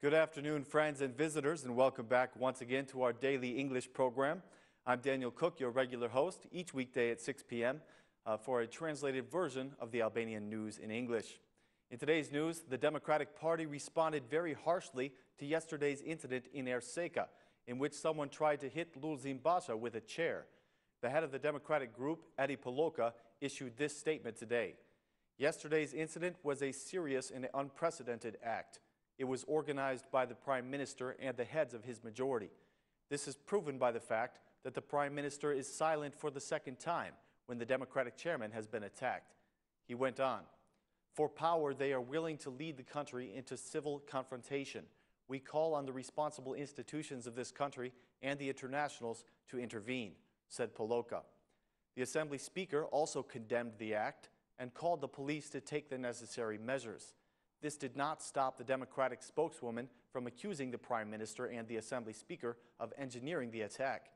Good afternoon, friends and visitors, and welcome back once again to our daily English program. I'm Daniel Cook, your regular host, each weekday at 6 p.m. For a translated version of the Albanian news in English. In today's news, the Democratic Party responded very harshly to yesterday's incident in Erseke, in which someone tried to hit Basha with a chair. The head of the Democratic group, Edi Poloka, issued this statement today. Yesterday's incident was a serious and unprecedented act. It was organized by the Prime Minister and the heads of his majority. This is proven by the fact that the Prime Minister is silent for the second time when the Democratic chairman has been attacked. He went on, "For power, they are willing to lead the country into civil confrontation. We call on the responsible institutions of this country and the internationals to intervene," said Poloka. The Assembly Speaker also condemned the act and called the police to take the necessary measures. This did not stop the Democratic spokeswoman from accusing the Prime Minister and the Assembly Speaker of engineering the attack.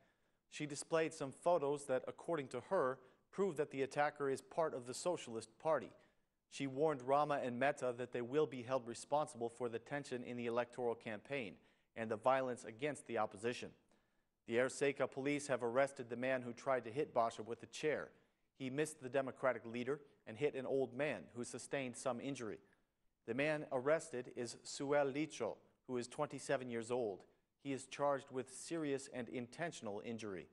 She displayed some photos that, according to her, prove that the attacker is part of the Socialist Party. She warned Rama-Meta that they will be held responsible for the tension in the electoral campaign and the violence against the opposition. The Erseke police have arrested the man who tried to hit Basha with a chair. He missed the Democratic leader and hit an old man who sustained some injury. The man arrested is Suel Licho, who is 27 years old. He is charged with serious and intentional injury.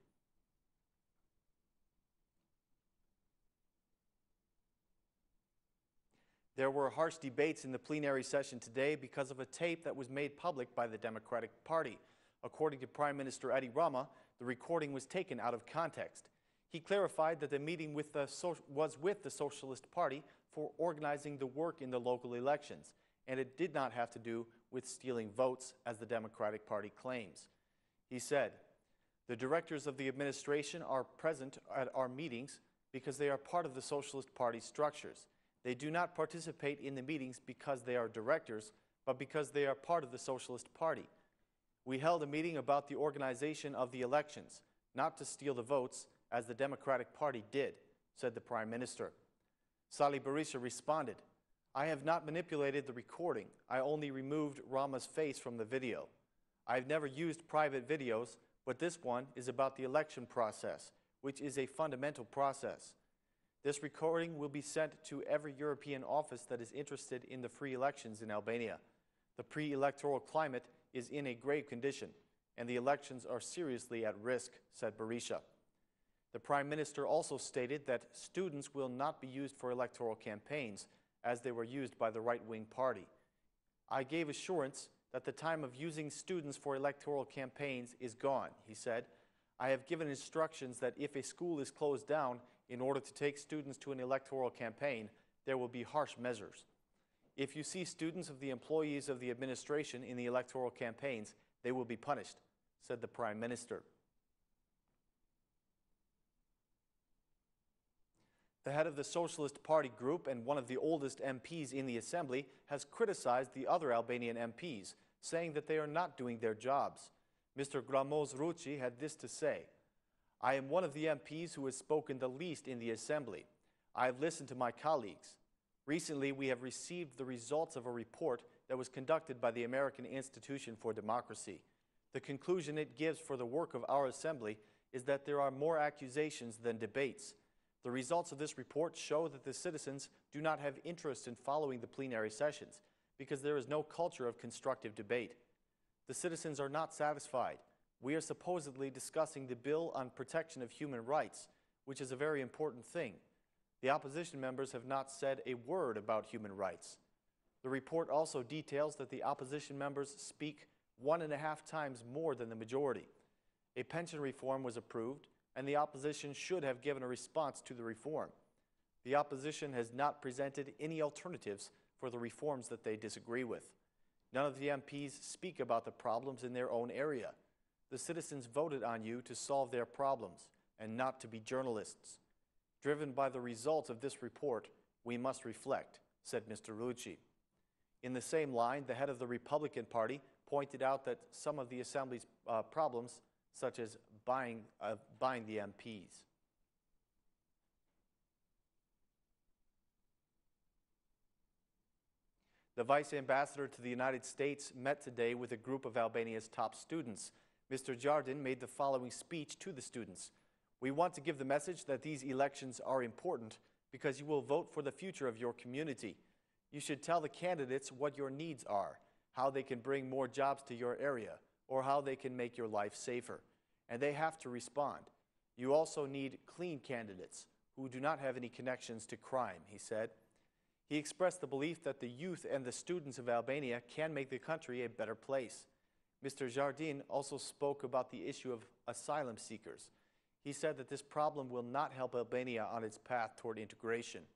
There were harsh debates in the plenary session today because of a tape that was made public by the Democratic Party. According to Prime Minister Edi Rama, the recording was taken out of context. He clarified that the meeting was with the Socialist Party for organizing the work in the local elections, and it did not have to do with stealing votes, as the Democratic Party claims. He said, "The directors of the administration are present at our meetings because they are part of the Socialist Party structures. They do not participate in the meetings because they are directors, but because they are part of the Socialist Party. We held a meeting about the organization of the elections, not to steal the votes, as the Democratic Party did," said the Prime Minister. Sali Berisha responded, "I have not manipulated the recording. I only removed Rama's face from the video. I've never used private videos, but this one is about the election process, which is a fundamental process. This recording will be sent to every European office that is interested in the free elections in Albania. The pre-electoral climate is in a grave condition, and the elections are seriously at risk," said Berisha. The Prime Minister also stated that students will not be used for electoral campaigns as they were used by the right-wing party. "I gave assurance that the time of using students for electoral campaigns is gone," he said. "I have given instructions that if a school is closed down in order to take students to an electoral campaign, there will be harsh measures. If you see students of the employees of the administration in the electoral campaigns, they will be punished," said the Prime Minister. The head of the Socialist Party group and one of the oldest MPs in the Assembly has criticized the other Albanian MPs, saying that they are not doing their jobs. Mr. Ruçi had this to say, "I am one of the MPs who has spoken the least in the Assembly. I have listened to my colleagues. Recently, we have received the results of a report that was conducted by the American Institution for Democracy. The conclusion it gives for the work of our Assembly is that there are more accusations than debates. The results of this report show that the citizens do not have interest in following the plenary sessions because there is no culture of constructive debate. The citizens are not satisfied. We are supposedly discussing the bill on protection of human rights, which is a very important thing. The opposition members have not said a word about human rights. The report also details that the opposition members speak 1.5 times more than the majority. A pension reform was approved, and the opposition should have given a response to the reform. The opposition has not presented any alternatives for the reforms that they disagree with. None of the MPs speak about the problems in their own area. The citizens voted on you to solve their problems and not to be journalists. Driven by the results of this report, we must reflect," said Mr. Ruçi. In the same line, the head of the Republican Party pointed out that some of the Assembly's problems, such as buying the MPs. The Vice Ambassador to the United States met today with a group of Albania's top students. Mr. Jardin made the following speech to the students. "We want to give the message that these elections are important because you will vote for the future of your community. You should tell the candidates what your needs are, how they can bring more jobs to your area, or how they can make your life safer. And they have to respond. You also need clean candidates who do not have any connections to crime," he said. He expressed the belief that the youth and the students of Albania can make the country a better place. Mr. Jardin also spoke about the issue of asylum seekers. He said that this problem will not help Albania on its path toward integration.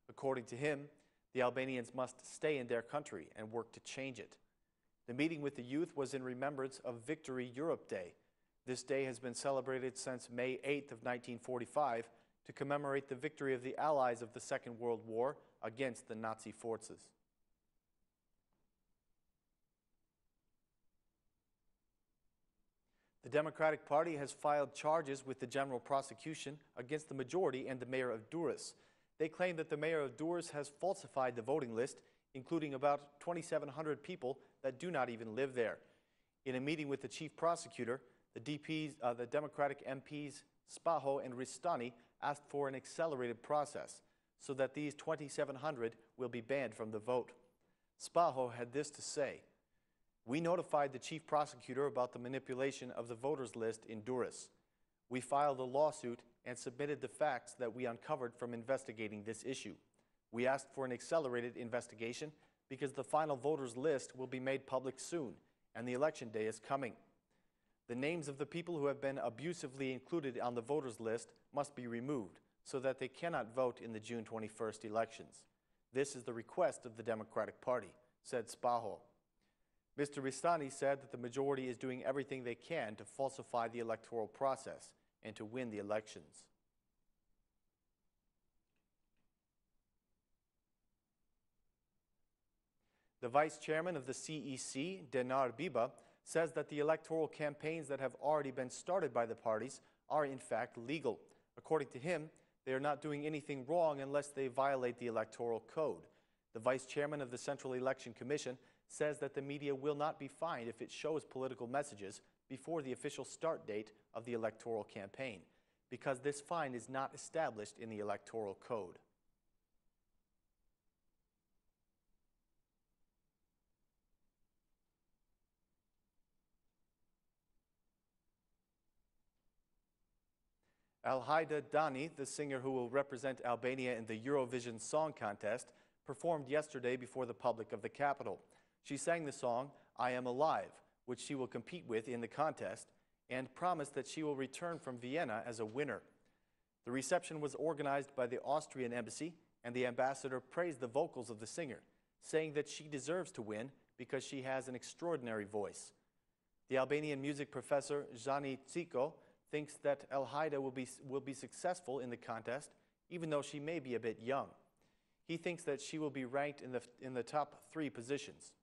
According to him, the Albanians must stay in their country and work to change it. The meeting with the youth was in remembrance of Victory Europe Day. This day has been celebrated since May 8th of 1945 to commemorate the victory of the Allies of the Second World War against the Nazi forces. The Democratic Party has filed charges with the general prosecution against the majority and the Mayor of Durres. They claim that the Mayor of Durres has falsified the voting list, including about 2,700 people that do not even live there. In a meeting with the chief prosecutor, the Democratic MPs Spaho and Ristani asked for an accelerated process so that these 2,700 will be banned from the vote. Spaho had this to say: "We notified the chief prosecutor about the manipulation of the voters list in Durres. We filed a lawsuit and submitted the facts that we uncovered from investigating this issue. We asked for an accelerated investigation because the final voters list will be made public soon and the election day is coming. The names of the people who have been abusively included on the voters list must be removed so that they cannot vote in the June 21st elections. This is the request of the Democratic Party," said Spaho. Mr. Ristani said that the majority is doing everything they can to falsify the electoral process and to win the elections. The vice chairman of the CEC, Denar Biba, says that the electoral campaigns that have already been started by the parties are in fact legal. According to him, they are not doing anything wrong unless they violate the electoral code. The vice chairman of the Central Election Commission says that the media will not be fined if it shows political messages before the official start date of the electoral campaign, because this fine is not established in the electoral code. Alhaida Dani, the singer who will represent Albania in the Eurovision Song Contest, performed yesterday before the public of the capital. She sang the song, "I Am Alive," which she will compete with in the contest, and promised that she will return from Vienna as a winner. The reception was organized by the Austrian embassy, and the ambassador praised the vocals of the singer, saying that she deserves to win because she has an extraordinary voice. The Albanian music professor, Zani Ciko, thinks that Alhaida will be successful in the contest, even though she may be a bit young. He thinks that she will be ranked in the top 3 positions.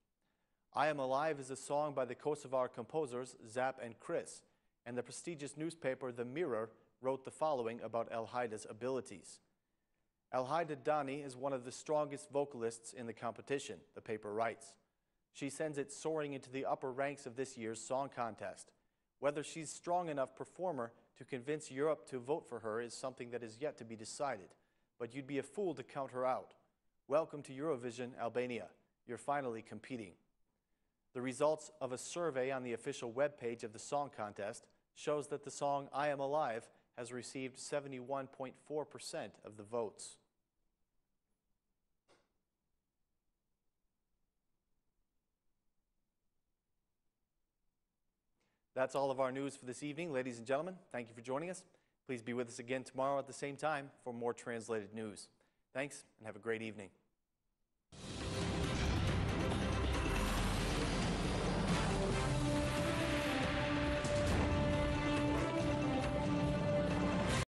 "I Am Alive" is a song by the Kosovar composers Zap and Chris, and the prestigious newspaper The Mirror wrote the following about Alhaida's abilities. "Alhaida Dani is one of the strongest vocalists in the competition," the paper writes. "She sends it soaring into the upper ranks of this year's song contest. Whether she's strong enough performer to convince Europe to vote for her is something that is yet to be decided, but you'd be a fool to count her out. Welcome to Eurovision, Albania. You're finally competing." The results of a survey on the official webpage of the song contest shows that the song "I Am Alive" has received 71.4% of the votes. That's all of our news for this evening, ladies and gentlemen. Thank you for joining us. Please be with us again tomorrow at the same time for more translated news. Thanks, and have a great evening.